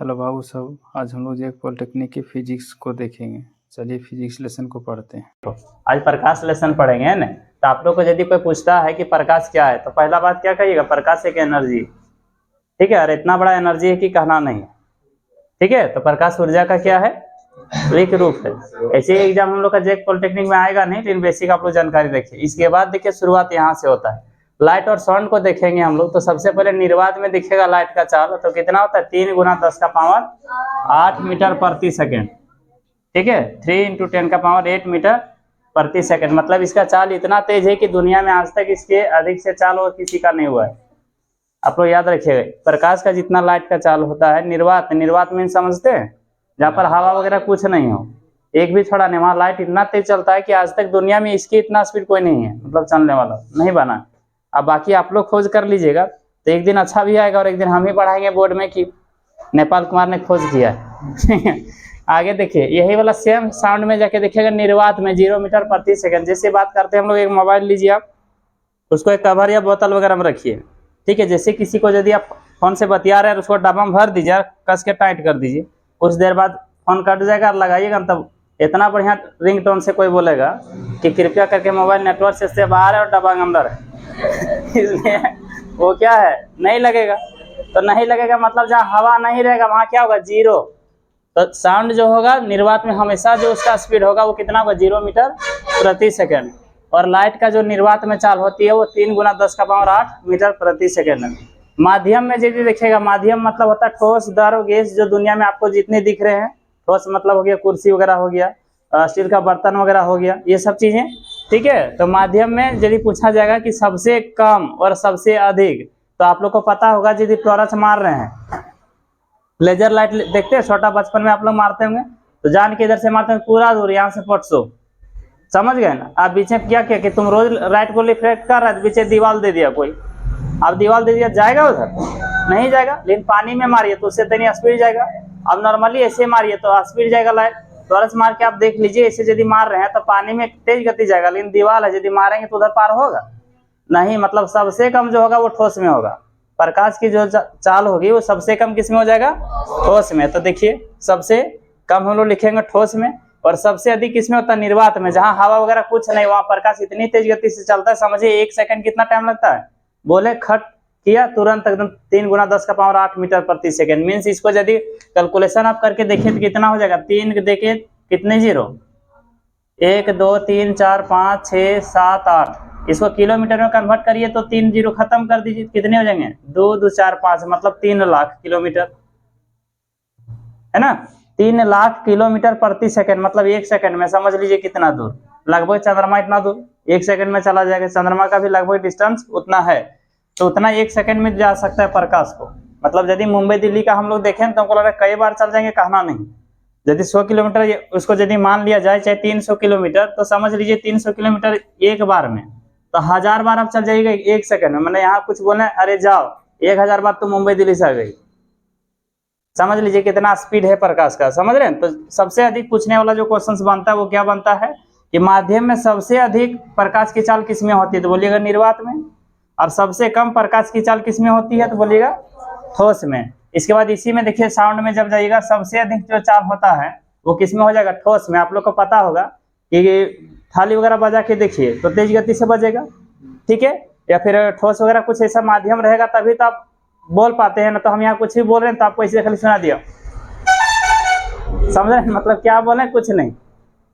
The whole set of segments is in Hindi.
हेलो बाबू साहब, आज हम लोग एक पॉलिटेक्निक की फिजिक्स को देखेंगे। चलिए फिजिक्स लेसन को पढ़ते हैं। तो आज प्रकाश लेसन पढ़ेंगे है ना। तो आप लोग को यदि कोई पूछता है कि प्रकाश क्या है तो पहला बात क्या कहिएगा, प्रकाश एक एनर्जी। ठीक है, और इतना बड़ा एनर्जी है कि कहना नहीं है। ठीक है, तो प्रकाश ऊर्जा का क्या है, एक रूप है। ऐसे एग्जाम हम लोग का जेक पॉलिटेक्निक में आएगा नहीं, लेकिन बेसिक आप लोग जानकारी रखिए। इसके बाद देखिए शुरुआत यहाँ से होता है। लाइट और साउंड को देखेंगे हम लोग। तो सबसे पहले निर्वात में दिखेगा लाइट का चाल, तो कितना होता है 3 × 10⁸ मीटर प्रति सेकेंड। ठीक है, 3 × 10⁸ मीटर प्रति सेकंड। मतलब इसका चाल इतना तेज है कि दुनिया में आज तक इसके अधिक से चाल और किसी का नहीं हुआ है। आप लोग याद रखिएगा, प्रकाश का जितना लाइट का चाल होता है निर्वात मीन समझते हैं, जहाँ पर हवा वगैरह कुछ नहीं हो, एक भी छोड़ा नहीं, वहाँ लाइट इतना तेज चलता है कि आज तक दुनिया में इसकी इतना स्पीड कोई नहीं है, मतलब चलने वाला नहीं बना। अब बाकी आप लोग खोज कर लीजिएगा, तो एक दिन अच्छा भी आएगा और एक दिन हम ही पढ़ाएंगे बोर्ड में कि नेपाल कुमार ने खोज किया है। आगे देखिए, यही वाला सेम साउंड में जाके देखिएगा निर्वात में 0 मीटर प्रति सेकंड। जैसे बात करते हैं हम लोग, एक मोबाइल लीजिए आप, उसको एक कवर या बोतल वगैरह में रखिए। ठीक है, जैसे किसी को यदि आप फोन से बतिया रहे हैं, उसको डब्बा में भर दीजिए, कस के टाइट कर दीजिए। कुछ देर बाद फोन कट जाएगा और लगाइएगा, तब इतना बढ़िया रिंगटोन से कोई बोलेगा कि कृपया करके मोबाइल नेटवर्क से बाहर है और डब्बा के अंदर है। इसलिए वो क्या है, नहीं लगेगा। तो नहीं लगेगा मतलब जहाँ हवा नहीं रहेगा वहाँ क्या होगा, 0। तो साउंड जो होगा निर्वात में हमेशा जो उसका स्पीड होगा वो कितना होगा, 0 मीटर प्रति सेकंड। और लाइट का जो निर्वात में चाल होती है वो 3 × 10⁸ मीटर प्रति सेकंड। माध्यम में यदि देखिएगा, माध्यम मतलब होता है ठोस, द्रव, गैस। जो दुनिया में आपको जितने दिख रहे हैं, ठोस मतलब हो गया कुर्सी वगैरह हो गया, स्टील का बर्तन वगैरह हो गया, ये सब चीजें। ठीक है, तो माध्यम में यदि पूछा जाएगा कि सबसे कम और सबसे अधिक, तो आप लोग को पता होगा यदि टॉर्च मार रहे हैं, लेजर लाइट देखते हैं, छोटा बचपन में आप लोग मारते होंगे, तो जान के इधर से मारते हैं पूरा दूर, यहाँ से 500, समझ गए ना। आप बीच में क्या किया कि तुम रोज लाइट को रिफ्लेक्ट कर रहे थे, पीछे दीवार दे दिया कोई, अब दीवार दे दिया, जाएगा उधर नहीं जाएगा। लेकिन पानी में मारिए तो उससे इतनी स्पीड जाएगा। अब नॉर्मली ऐसे मारिए तो स्पीड जाएगा लाइट। टॉर्च मार के आप देख लीजिए, ऐसे यदि मार रहे हैं तो पानी में तेज गति जाएगा, लेकिन दीवार है, यदि मारेंगे तो उधर पार होगा नहीं। मतलब सबसे कम जो होगा वो ठोस में होगा। प्रकाश की जो चाल होगी वो सबसे कम किस में हो जाएगा, ठोस में। तो देखिए, सबसे कम हम लोग लिखेंगे ठोस में, और सबसे अधिक किसमें होता है, निर्वात में, जहां हवा वगैरह कुछ नहीं, वहां प्रकाश इतनी तेज गति से चलता है। समझिए 1 सेकंड कितना टाइम लगता है, बोले खट किया तुरंत एकदम 3 × 10⁸ मीटर प्रति सेकंड। मीन्स इसको यदि कैलकुलेशन आप करके देखिए तो कितना हो जाएगा, 3 देखिए कितने 0, 1 2 3 4 5 6 7 8, इसको किलोमीटर में कन्वर्ट करिए तो 3 0 खत्म कर दीजिए, कितने हो जाएंगे, 2 2 4 5, मतलब 3 लाख किलोमीटर, है ना। 3 लाख किलोमीटर प्रति सेकंड, मतलब 1 सेकंड में समझ लीजिए कितना दूर, लगभग चंद्रमा इतना दूर 1 सेकंड में चला जाएगा। चंद्रमा का भी लगभग डिस्टेंस उतना है, तो उतना 1 सेकंड में जा सकता है प्रकाश को। मतलब यदि मुंबई दिल्ली का हम लोग देखें तो हमको लग रहा है कई बार चल जाएंगे, कहना नहीं। यदि 100 किलोमीटर उसको यदि मान लिया जाए, चाहे 300 किलोमीटर, तो समझ लीजिए 300 किलोमीटर एक बार में, तो 1000 बार आप चल जाइएगा 1 सेकंड में। मैंने यहाँ कुछ बोले, अरे जाओ 1000 बार तो मुंबई दिल्ली से आ गई। समझ लीजिए कितना स्पीड है प्रकाश का, समझ रहे हैं। तो सबसे अधिक पूछने वाला जो क्वेश्चन बनता है वो क्या बनता है कि माध्यम में सबसे अधिक प्रकाश की चाल किसमें होती है, तो बोलिएगा निर्वात में। और सबसे कम प्रकाश की चाल किसमें होती है, तो बोलिएगा ठोस में। इसके बाद इसी में देखिए साउंड में जब जाइएगा, सबसे अधिक जो चाल होता है वो किसमें हो जाएगा, ठोस में। आप लोग को पता होगा कि थाली वगैरह बजा के देखिए तो तेज गति से बजेगा, ठीक है, या फिर ठोस वगैरह कुछ ऐसा माध्यम रहेगा तभी तो आप बोल पाते हैं ना। तो हम यहाँ कुछ भी बोल रहे हैं तो आपको इसे खाली सुना दिया, समझ रहे हैं, मतलब क्या बोले, कुछ नहीं।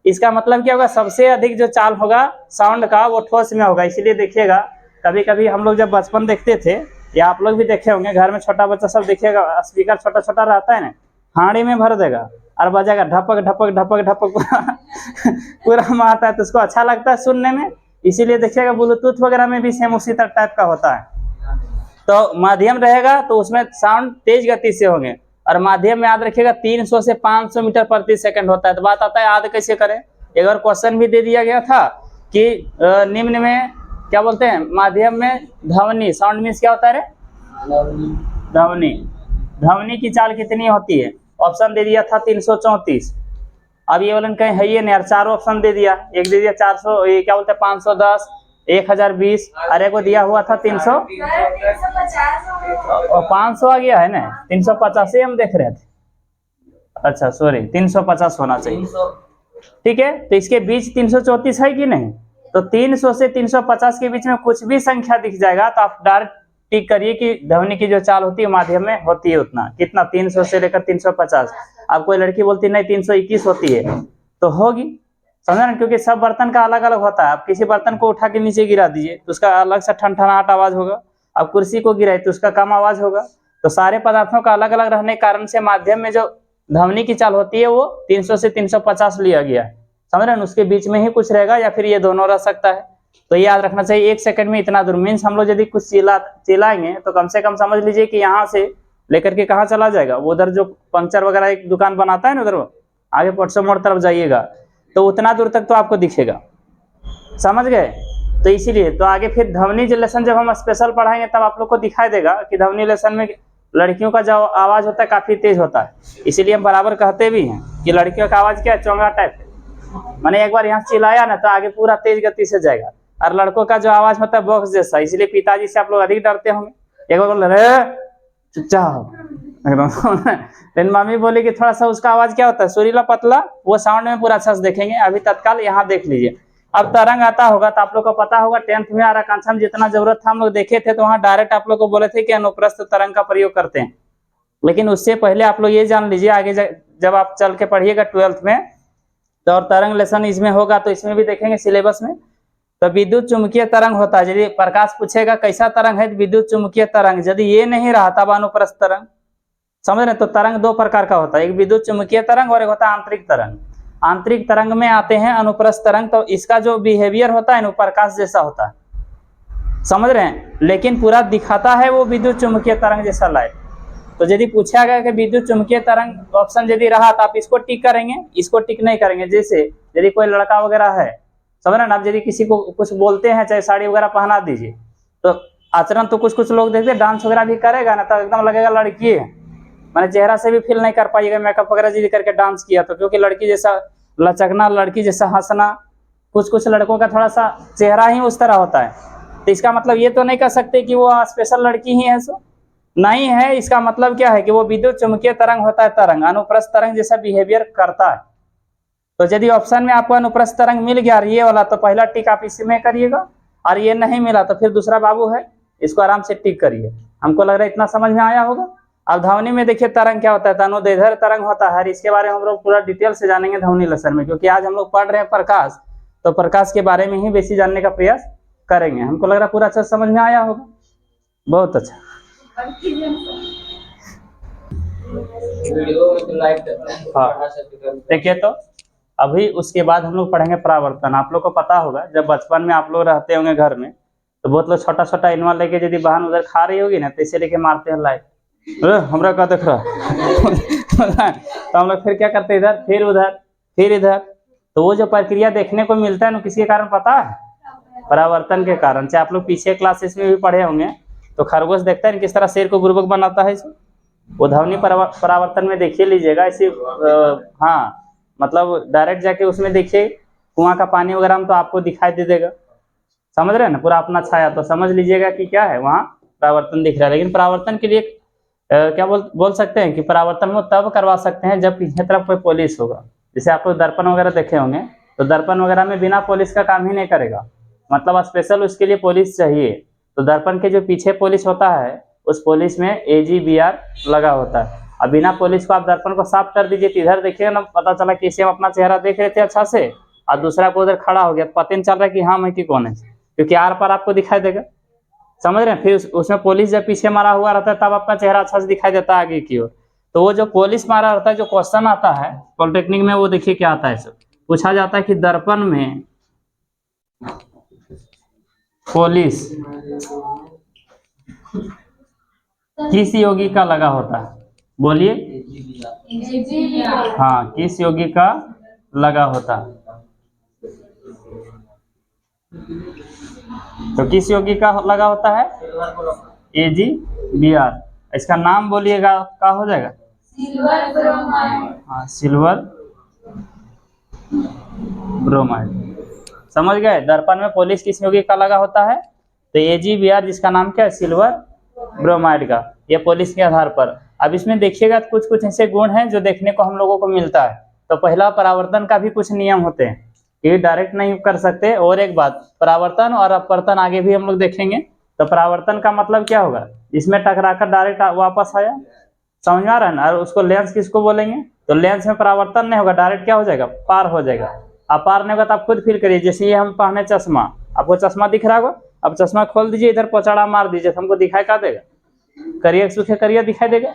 इसका मतलब क्या होगा, सबसे अधिक जो चाल होगा साउंड का वो ठोस में होगा। इसीलिए देखिएगा कभी कभी हम लोग जब बचपन देखते थे, या आप लोग भी देखे होंगे, घर में छोटा बच्चा सब देखिएगा, स्पीकर छोटा छोटा रहता है ना, हांडी में भर देगा और बजाएगा ढपक ढपक ढपक ढपक पूरा मारता है, तो उसको अच्छा लगता है सुनने में। इसीलिए देखिएगा ब्लूटूथ वगैरह में भी सेम उसी तरह टाइप का होता है। तो माध्यम रहेगा तो उसमें साउंड तेज गति से होंगे, और माध्यम में याद रखिएगा 300 से 500 मीटर प्रति सेकंड होता है। तो बात आता है याद कैसे करें। एक और क्वेश्चन भी दे दिया गया था कि निम्न में क्या बोलते हैं, माध्यम में ध्वनि, साउंड मीन्स क्या होता है रे, ध्वनि, ध्वनि की चाल कितनी होती है। ऑप्शन दे दिया था 334। अब ये वाला कहीं है ये नहीं यार, चारों ऑप्शन दे दिया, एक दे दिया 400, ये क्या बोलते हैं 510, 1020, अरे को दिया हुआ था 300 और 500 आ गया है ना, 350 हम देख रहे थे। अच्छा सॉरी 350 होना चाहिए, ठीक है। तो इसके बीच 334 है कि नहीं, तो 300 से 350 के बीच में कुछ भी संख्या दिख जाएगा तो आप डायरेक्ट टिक करिए कि ध्वनि की जो चाल होती है माध्यम में होती है उतना, कितना 300 से लेकर 350। अब कोई लड़की बोलती नहीं 321 होती है तो होगी, समझा ना, क्योंकि सब बर्तन का अलग अलग होता है। आप किसी बर्तन को उठा के नीचे गिरा दीजिए तो उसका अलग से ठनठनाहट आवाज होगा, अब कुर्सी को गिराए तो उसका कम आवाज होगा। तो सारे पदार्थों का अलग अलग रहने के कारण से माध्यम में जो ध्वनि की चाल होती है वो 300 से 350 लिया गया है, समझ रहे हैं। उसके बीच में ही कुछ रहेगा या फिर ये दोनों रह सकता है। तो याद रखना चाहिए 1 सेकंड में इतना दूर, मीन्स हम लोग यदि कुछ चिल्लाएंगे तो कम से कम समझ लीजिए कि यहाँ से लेकर के कहाँ चला जाएगा, वो उधर जो पंक्चर वगैरह एक दुकान बनाता है ना उधर आगे पटसो मोड़ तरफ जाइएगा तो उतना दूर तक तो आपको दिखेगा, समझ गए। तो इसीलिए तो आगे फिर ध्वनि लेसन जब हम स्पेशल पढ़ाएंगे तब आप लोग को दिखाई देगा कि ध्वनि लेसन में लड़कियों का जो आवाज होता है काफी तेज होता है, इसीलिए हम बराबर कहते भी हैं कि लड़कियों का आवाज क्या है, चोंगा टाइप है, मैंने एक बार यहाँ चिल्लाया ना तो आगे पूरा तेज गति से जाएगा। और लड़कों का जो आवाज होता है बॉक्स जैसा, इसलिए पिताजी से आप लोग अधिक डरते होंगे। एक बार बोल रहे चुपचाप लेकिन मम्मी बोली कि थोड़ा सा उसका आवाज क्या होता है सुरीला पतला, वो साउंड में पूरा अच्छा से देखेंगे। अभी तत्काल यहाँ देख लीजिए, अब तरंग आता होगा तो आप लोग को पता होगा 10th में और आकांक्षा में जितना जरूरत था हम लोग देखे थे तो वहाँ डायरेक्ट आप लोग को बोले थे कि अनुप्रस्थ तरंग का प्रयोग करते हैं। लेकिन उससे पहले आप लोग ये जान लीजिए आगे जब आप चल के पढ़िएगा 12th में तो और तरंग लेसन इसमें होगा तो इसमें भी देखेंगे सिलेबस में। तो विद्युत चुंबकीय तरंग होता है, यदि प्रकाश पूछेगा कैसा तरंग है, विद्युत चुंबकीय तरंग, यदि ये नहीं रहा तब अनुप्रस्थ तरंग, समझ रहे। तो तरंग 2 प्रकार का होता है, एक विद्युत चुंबकीय तरंग और एक होता है आंतरिक तरंग। आंतरिक तरंग में आते हैं अनुप्रस्थ तरंग, तो इसका जो बिहेवियर होता है ना प्रकाश जैसा होता है, समझ रहे हैं, लेकिन पूरा दिखाता है वो विद्युत चुंबकीय तरंग जैसा लाइट। तो यदि पूछा गया कि विद्युत चुंबकीय तरंग ऑप्शन यदि रहा तो आप इसको टिक करेंगे, इसको टिक नहीं करेंगे। जैसे यदि कोई लड़का वगैरह है, समझ रहे ना, आप यदि किसी को कुछ बोलते हैं चाहे साड़ी वगैरह पहना दीजिए तो आचरण तो कुछ लोग देखते हैं डांस वगैरह भी करेगा ना तो एकदम लगेगा लड़की है, मैंने चेहरा से भी फील नहीं कर पाइएगा मेकअप वगैरह यदि करके डांस किया तो, क्योंकि लड़की जैसा लचकना, लड़की जैसा हंसना, कुछ लड़कों का थोड़ा सा चेहरा ही उस तरह होता है। तो इसका मतलब ये तो नहीं कह सकते कि वो स्पेशल लड़की ही है, सो नहीं है। इसका मतलब क्या है कि वो विद्युत चुंबकीय तरंग होता है, तरंग अनुप्रस्थ तरंग जैसा बिहेवियर करता है। तो यदि ऑप्शन में आपको अनुप्रस्थ तरंग मिल गया ये वाला तो पहला टिक आप इसमें करिएगा, और ये नहीं मिला तो फिर दूसरा बाबू है इसको आराम से टिक करिए। हमको लग रहा है इतना समझ में आया होगा। अब ध्वनि में देखिए तरंग क्या होता है, तनुदैर्ध्य तरंग होता है, इसके बारे में हम लोग पूरा डिटेल से जानेंगे ध्वनि लेसन में, क्योंकि आज हम लोग पढ़ रहे हैं प्रकाश, तो प्रकाश के बारे में ही बेसी जानने का प्रयास करेंगे। हमको लग रहा है पूरा अच्छा समझ में आया होगा, बहुत अच्छा। हाँ देखिए, तो अभी उसके बाद हम लोग पढ़ेंगे परावर्तन। आप लोग को पता होगा जब बचपन में आप लोग रहते होंगे घर में तो बहुत लोग छोटा छोटा इनवाल लेके यदि बहन उधर खा रही होगी ना तो इसे लेके मारते हैं लाइट, हमरा का देख रहा तो हम लोग फिर क्या करते हैं इधर फिर उधर फिर इधर। तो वो जो प्रक्रिया देखने को मिलता है ना किसके कारण पता है, परावर्तन के कारण। चाहे आप लोग पीछे क्लासेस में भी पढ़े होंगे तो खरगोश देखता है किस तरह शेर को बुर्बक बनाता है, वो ध्वनि परावर्तन में देखिए लीजिएगा इसी। हाँ मतलब डायरेक्ट जाके उसमें देखिए कुआं का पानी वगैरह में तो आपको दिखाई दे देगा, समझ रहे हैं ना, पूरा अपना छाया, तो समझ लीजिएगा कि क्या है वहाँ परावर्तन दिख रहा है। लेकिन परावर्तन के लिए क्या बोल सकते हैं कि परावर्तन वो तब करवा सकते हैं जब पीछे तरफ कोई पॉलिश होगा। जैसे आप लोग दर्पण वगैरह देखे होंगे तो दर्पण वगैरह में बिना पॉलिश का काम ही नहीं करेगा, मतलब स्पेशल उसके लिए पॉलिश चाहिए। तो दर्पण के जो पीछे पॉलिश होता है उस पॉलिश में AGBR लगा होता है। अब बिना पॉलिश को आप दर्पण को साफ कर दीजिए तो इधर देखिए ना, पता चला कि इसे हम अपना चेहरा देख रहे थे अच्छा से और दूसरा को उधर खड़ा हो गया, पता नहीं चल रहा है कि हाँ मैं कि कौन है, क्योंकि आर पर आपको दिखाई देगा, समझ रहे हैं। फिर उसमें पॉलिश जब पीछे मारा हुआ रहता है तब आपका चेहरा अच्छा से दिखाई देता है आगे की ओर। तो वो जो पॉलिश मारा रहता है, जो क्वेश्चन आता है पॉलिटेक्निक में, वो देखिए क्या आता है, सब पूछा जाता है कि दर्पण में पॉलिश किस यौगिक का लगा होता है, बोलिए। हाँ, किस यौगिक का लगा होता है, तो किस यौगिक का लगा होता है, AGBR। इसका नाम बोलिएगा, क्या हो जाएगा, सिल्वर ब्रोमाइड। हाँ, सिल्वर ब्रोमाइड, समझ गए। दर्पण में पॉलिश किस यौगिक का लगा होता है, तो AGBR, जिसका नाम क्या है, सिल्वर ब्रोमाइड का। ये पॉलिश के आधार पर अब इसमें देखिएगा कुछ कुछ ऐसे गुण हैं जो देखने को हम लोगों को मिलता है। तो पहला, परावर्तन का भी कुछ नियम होते हैं, ये डायरेक्ट नहीं कर सकते। और एक बात, परावर्तन और अपवर्तन आगे भी हम लोग देखेंगे। तो परावर्तन का मतलब क्या होगा, जिसमें टकराकर डायरेक्ट वापस आया, समझ में आ रहा है ना। और उसको लेंस किसको बोलेंगे, तो लेंस में परावर्तन नहीं होगा, डायरेक्ट क्या हो जाएगा, पार हो जाएगा। अब पार नहीं होगा तो आप खुद फील करिए, जैसे ये हम पहने चश्मा, आपको चश्मा दिख रहा होगा, अब चश्मा खोल दीजिए, इधर पचड़ा मार दीजिए तो हमको दिखाई क्या देगा, करिए सूखे करिए दिखाई देगा,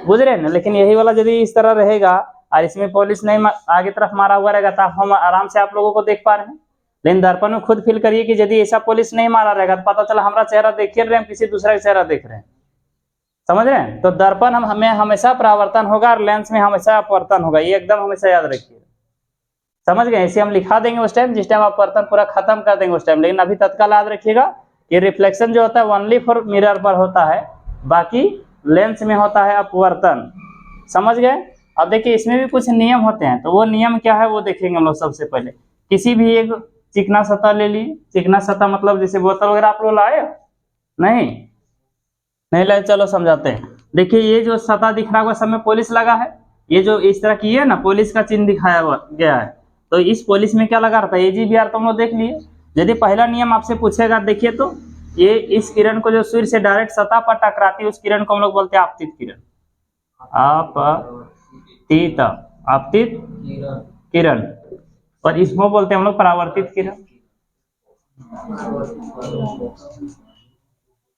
बुझ रहे हैं ना। लेकिन यही वाला यदि इस तरह रहेगा और इसमें पॉलिश नहीं आगे तरफ मारा हुआ रहेगा तो हम आराम से आप लोगों को देख पा रहे हैं। लेकिन दर्पण में खुद फील करिए कि यदि ऐसा पॉलिश नहीं मारा रहेगा तो पता चला हमारा चेहरा देख रहे हैं, किसी दूसरे का चेहरा देख रहे हैं, समझ रहे हैं। तो दर्पण हमें हमेशा परावर्तन होगा और लेंस में हमेशा अपवर्तन होगा, ये एकदम हमेशा याद रखिए, समझ गए। इसे हम लिखा देंगे उस टाइम जिस टाइम अपवर्तन पूरा खत्म कर देंगे उस टाइम। लेकिन अभी तत्काल याद रखिएगा ये रिफ्लेक्शन जो होता है ओनली फॉर मिरर पर होता है, बाकी लेंस में होता है अपवर्तन, समझ गए। अब देखिए इसमें भी कुछ नियम होते हैं, तो वो नियम क्या है वो देखेंगे हम लोग। सबसे पहले किसी भी एक चिकना सतह ले ली, चिकना सतह मतलब जैसे बोतल वगैरह आप लोग लाए, नहीं लाए, चलो समझाते हैं। देखिए ये जो सतह दिख रहा होगा सब में पॉलिश लगा है, ये जो इस तरह की है ना पॉलिश का चिन्ह दिखाया गया है, तो इस पॉलिश में क्या लगा रहता है, AGBR तो हम लोग देख लिए। यदि पहला नियम आपसे पूछेगा, देखिए तो ये इस किरण को जो सूर्य से डायरेक्ट सतह पर टकराती है उस किरण को हम लोग बोलते हैं आपतित किरण, आपतित किरण। और इसको बोलते हैं हम लोग परावर्तित किरण।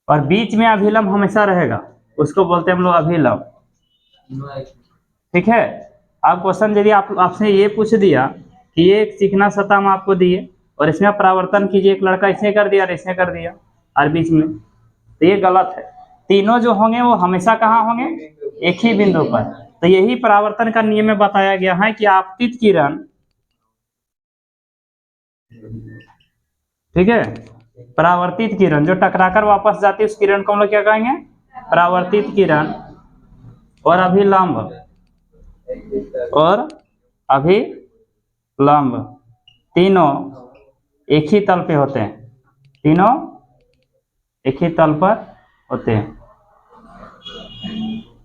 और बीच में अभिलंब हमेशा रहेगा, उसको बोलते हैं हम लोग अभिलंब, ठीक है। अब क्वेश्चन यदि आपसे ये पूछ दिया कि ये एक चिकना सतह हम आपको दिए और इसमें परावर्तन कीजिए, एक लड़का इसने कर दिया और इसने कर दिया और बीच में, तो ये गलत है। तीनों जो होंगे वो हमेशा कहाँ होंगे, एक ही बिंदु पर। तो यही परावर्तन का नियम में बताया गया है कि आपतित किरण, ठीक है, परावर्तित किरण जो टकराकर वापस जाती है उस किरण को हम लोग क्या कहेंगे, परावर्तित किरण। और अभिलंब तीनों एक ही तल पे होते हैं, तीनों एक ही तल पर होते हैं।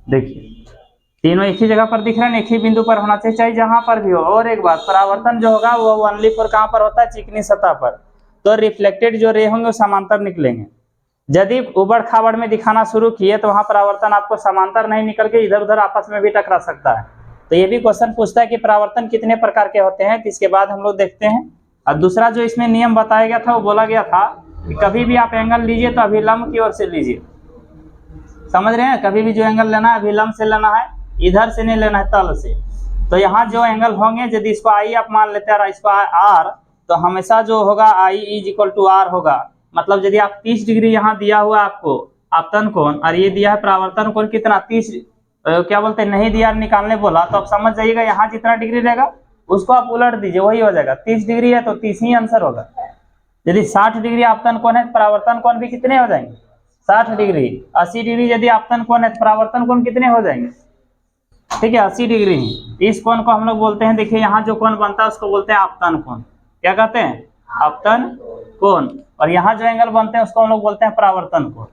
देखिए तीनों एक ही जगह पर दिख रहे हैं, एक ही बिंदु पर होना चाहिए, चाहे जहां पर भी हो। और एक बात, परावर्तन जो होगा वो ओनली फॉर कहां पर होता है, चिकनी सतह पर। तो रिफ्लेक्टेड जो रे होंगे वो समांतर निकलेंगे। यदि उबड़ खाबड़ में दिखाना शुरू किए तो वहां परावर्तन आपको समांतर नहीं निकल के इधर उधर आपस में भी टकरा सकता है। तो ये भी क्वेश्चन पूछता है कि परावर्तन कितने प्रकार के होते हैं, इसके बाद हम लोग देखते हैं। और दूसरा जो इसमें नियम बताया गया था वो बोला गया था कि कभी भी आप एंगल लीजिए तो अभिलंब की ओर से लीजिए, समझ रहे हैं। कभी भी जो एंगल लेना है अभिलंब से लेना है, इधर से नहीं लेना है, तल से। तो यहाँ जो एंगल होंगे यदि इसको I आप मान लेते हैं और इसको R, तो हमेशा जो होगा I = R होगा। मतलब यदि आप 30 डिग्री यहाँ दिया हुआ आपको आपतन कोण और ये दिया है परावर्तन कोण कितना 30, क्या बोलते हैं, नहीं दिया निकालने बोला, तो आप समझ जाइएगा यहाँ जितना डिग्री रहेगा उसको आप उलट दीजिए, वही हो जाएगा। 30 डिग्री है तो 30 ही आंसर होगा। यदि 60 डिग्री आपतन कोण है तो परावर्तन कोण भी कितने हो जाएंगे, 60 डिग्री। 80 डिग्री यदि आपतन कोण है तो परावर्तन कोण कितने हो जाएंगे, ठीक है, 80 डिग्री ही। इस कोण को हम लोग बोलते हैं, देखिए यहाँ जो कोण बनता है उसको बोलते हैं आपतन कोण। क्या कहते हैं, आपतन कोण। और यहाँ जो एंगल बनते हैं उसको हम लोग बोलते हैं परावर्तन कोण।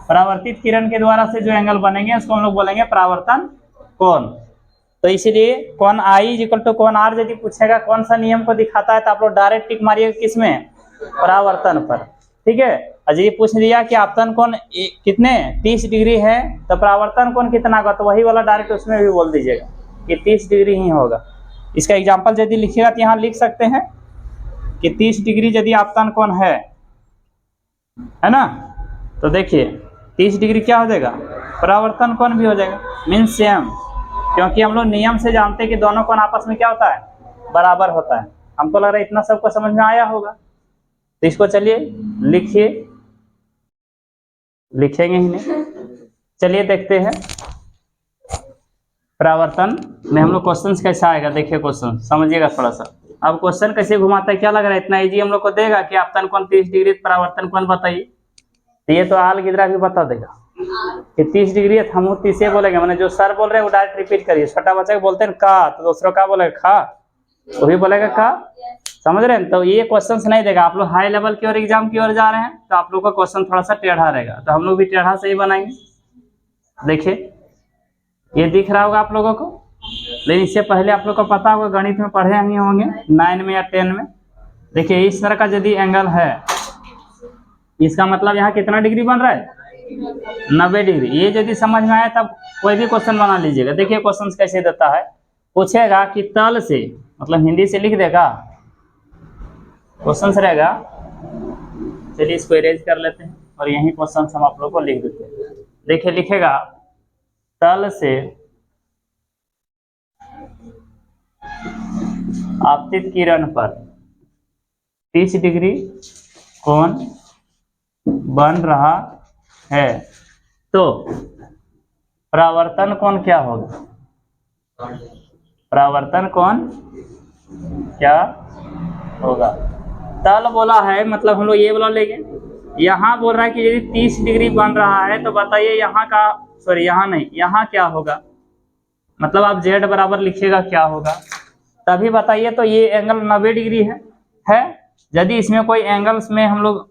परावर्तित किरण के द्वारा से जो एंगल बनेंगे उसको हम लोग बोलेंगे परावर्तन कोण। तो इसीलिए कोण I = कोण R यदि पूछेगा कौन सा नियम को दिखाता है तो आप लोग डायरेक्ट टिक मारिएगा किसमें, परावर्तन पर, ठीक है। और ये पूछ दिया कि आपतन कोण कितने 30 डिग्री है तो परावर्तन कोण कितना होगा, तो वही वाला डायरेक्ट उसमें भी बोल दीजिएगा कि 30 डिग्री ही होगा। इसका एग्जांपल यदि लिखिएगा तो यहाँ लिख सकते हैं कि 30 डिग्री यदि आपतन कोण है ना, तो देखिए 30 डिग्री क्या हो जाएगा, परावर्तन कोण भी हो जाएगा, मीन्स सेम। क्योंकि हम लोग नियम से जानते हैं कि दोनों कोण आपस में क्या होता है, बराबर होता है। हमको लग रहा है इतना सबको समझ में आया होगा। तो इसको चलिए लिखिए, लिखेंगे ही नहीं, चलिए देखते हैं परावर्तन में हम लोग क्वेश्चन कैसा आएगा। देखिए क्वेश्चन समझिएगा थोड़ा सा। अब क्वेश्चन कैसे घुमाता है, क्या लग रहा है, इतना इजी हम लोग को देगा कि आपतन कोण 30 डिग्री, परावर्तन कोण बताइए। तो ये तो आल गिदरा भी बता देगा कि 30 डिग्री है, हम 30 बोलेंगे, मैंने जो सर बोल रहे हैं वो डायरेक्ट रिपीट करिए। छोटा बच्चा को बोलते हैं का, तो दूसरों का बोलेगा खा, वो भी बोलेगा का, समझ रहे हैं। तो ये क्वेश्चंस नहीं देगा। आप लोग हाई लेवल की ओर एग्जाम की ओर जा रहे हैं तो आप लोग का क्वेश्चन थोड़ा सा टेढ़ा रहेगा, तो हम लोग भी टेढ़ा से ही बनाएंगे। देखिए ये दिख रहा होगा आप लोगों को, लेकिन इससे पहले आप लोग को पता होगा, गणित में पढ़े नहीं होंगे 9 में या 10 में। देखिए इस तरह का यदि एंगल है, इसका मतलब यहाँ कितना डिग्री बन रहा है, 90 डिग्री। ये यदि समझ में आए तब कोई भी क्वेश्चन बना लीजिएगा। देखिए क्वेश्चन कैसे देता है, पूछेगा कि तल से, मतलब हिंदी से लिख देगा, क्वेश्चन रहेगा। चलिए इसको इरेज कर लेते हैं और यही क्वेश्चन हम आप लोग को लिख देते हैं। देखिए लिखेगा तल से आपतित किरण पर 30 डिग्री कोण बन रहा है, तो परावर्तन कोण क्या होगा, परावर्तन कोण क्या होगा। तल बोला है, मतलब हम लोग ये बोला लेंगे। यहाँ बोल रहा है कि यदि 30 डिग्री बन रहा है तो बताइए यहाँ का, सॉरी यहाँ नहीं, यहाँ क्या होगा, मतलब आप z बराबर लिखिएगा क्या होगा, तभी बताइए। तो ये एंगल 90 डिग्री है। यदि इसमें कोई एंगल्स में हम लोग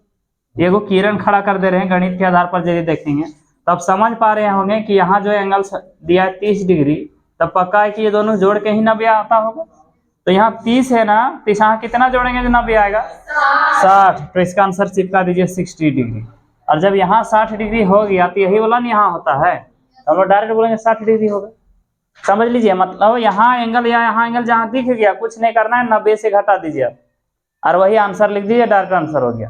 एगो किरण खड़ा कर दे रहे हैं, गणित के आधार पर यदि देखेंगे तो आप समझ पा रहे होंगे कि यहाँ जो एंगल्स दिया है 30 डिग्री, तब पक्का है कि ये दोनों जोड़ के ही 90 आता होगा। तो यहाँ 30 है ना, तो यहाँ कितना जोड़ेंगे जो 90 आएगा, 60। तो इसका आंसर चिपका दीजिए 60 डिग्री। और जब यहाँ 60 डिग्री हो गया तो यही बोला नहीं यहाँ होता है, तो हम लोग डायरेक्ट बोलेंगे 60 डिग्री होगा। समझ लीजिए, मतलब यहाँ एंगल या यहाँ एंगल जहाँ दिख गया, कुछ नहीं करना है, 90 से घटा दीजिए आप, और वही आंसर लिख दीजिए, डायरेक्ट आंसर हो गया।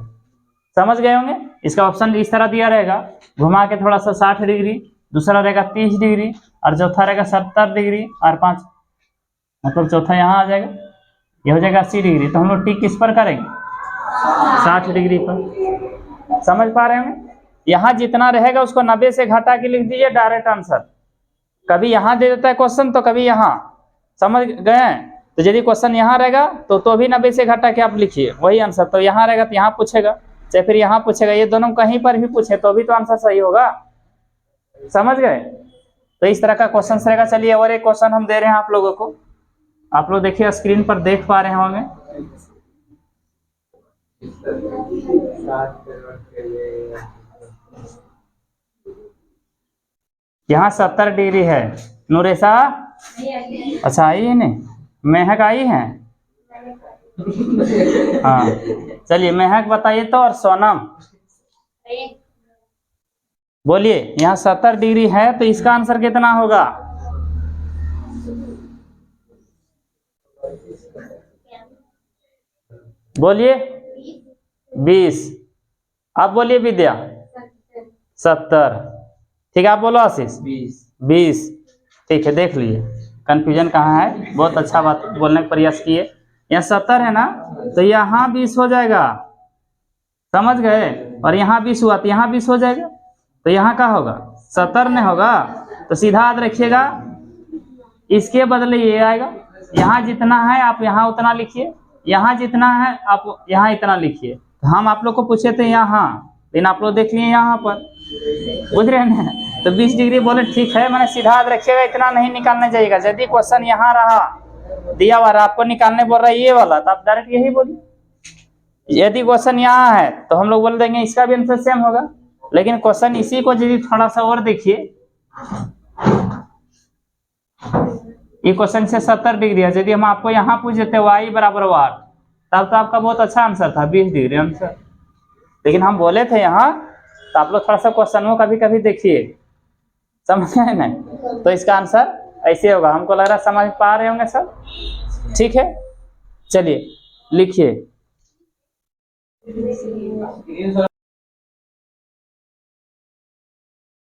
समझ गए होंगे। इसका ऑप्शन इस तरह दिया रहेगा, घुमा के थोड़ा सा 60 डिग्री, दूसरा रहेगा 30 डिग्री, और चौथा रहेगा 70 डिग्री, और 5 मतलब चौथा यहाँ आ जाएगा, ये हो जाएगा 80 डिग्री। तो हम लोग टिक किस पर करेंगे, 60 डिग्री पर। समझ पा रहे होंगे। यहाँ जितना रहेगा उसको 90 से घटा के लिख दीजिए, डायरेक्ट आंसर। कभी यहाँ दे देता है क्वेश्चन तो कभी यहाँ, समझ गए हैं। तो यदि क्वेश्चन यहाँ रहेगा तो भी 90 से घटा के आप लिखिए, वही आंसर। तो यहाँ रहेगा तो यहाँ पूछेगा, चाहे फिर यहाँ पूछेगा, ये दोनों कहीं पर भी पूछे तो भी तो आंसर सही होगा। समझ गए। तो इस तरह का क्वेश्चन रहेगा। चलिए और एक क्वेश्चन हम दे रहे हैं आप लोगों को, आप लोग देखिए स्क्रीन पर देख पा रहे होंगे। यहाँ 70 डिग्री है। नूरेशा, अच्छा आई है नहीं, महक आई है, हाँ चलिए महक बताइए तो, और सोनम बोलिए। यहाँ 70 डिग्री है तो इसका आंसर कितना होगा, बोलिए 20। आप बोलिए विद्या 70। ठीक है, आप बोलो आशीष 20। ठीक है, देख लिए कंफ्यूजन कहाँ है। बहुत अच्छा बात बोलने का प्रयास किए। यहाँ 70 है ना, तो यहाँ 20 हो जाएगा। समझ गए। और यहाँ 20 हुआ तो यहाँ 20 हो जाएगा। तो यहाँ क्या होगा, 70 नहीं होगा। तो सीधा याद रखिएगा, इसके बदले ये आएगा। यहाँ जितना है आप यहाँ उतना लिखिए, यहाँ जितना है आप यहाँ इतना लिखिए। तो हम आप लोग को पूछे थे यहाँ, लेकिन आप लोग देख लिए यहाँ पर, बुझ रहे हैं। तो 20 डिग्री बोले ठीक है, मैंने सीधा याद रखिएगा, इतना नहीं निकालने जाइएगा। यदि क्वेश्चन यहाँ रहा दिया हुआ आपको निकालने बोल रहा है ये वाला, तो आप डायरेक्ट यही बोलिए। यदि क्वेश्चन यहाँ है तो हम लोग बोल देंगे इसका भी आंसर सेम होगा। लेकिन क्वेश्चन इसी को यदि थोड़ा सा और देखिए, ये क्वेश्चन से 70 डिग्री है। यदि हम आपको यहाँ पूछ देते y बराबर 8, तब तो आपका बहुत अच्छा आंसर था, 20 डिग्री आंसर। लेकिन हम बोले थे यहाँ, तो आप लोग थोड़ा सा क्वेश्चन को कभी कभी देखिए, समझ गए ना। तो इसका आंसर ऐसे होगा। हमको लग रहा है समझ पा रहे होंगे सब। ठीक है, चलिए लिखिए।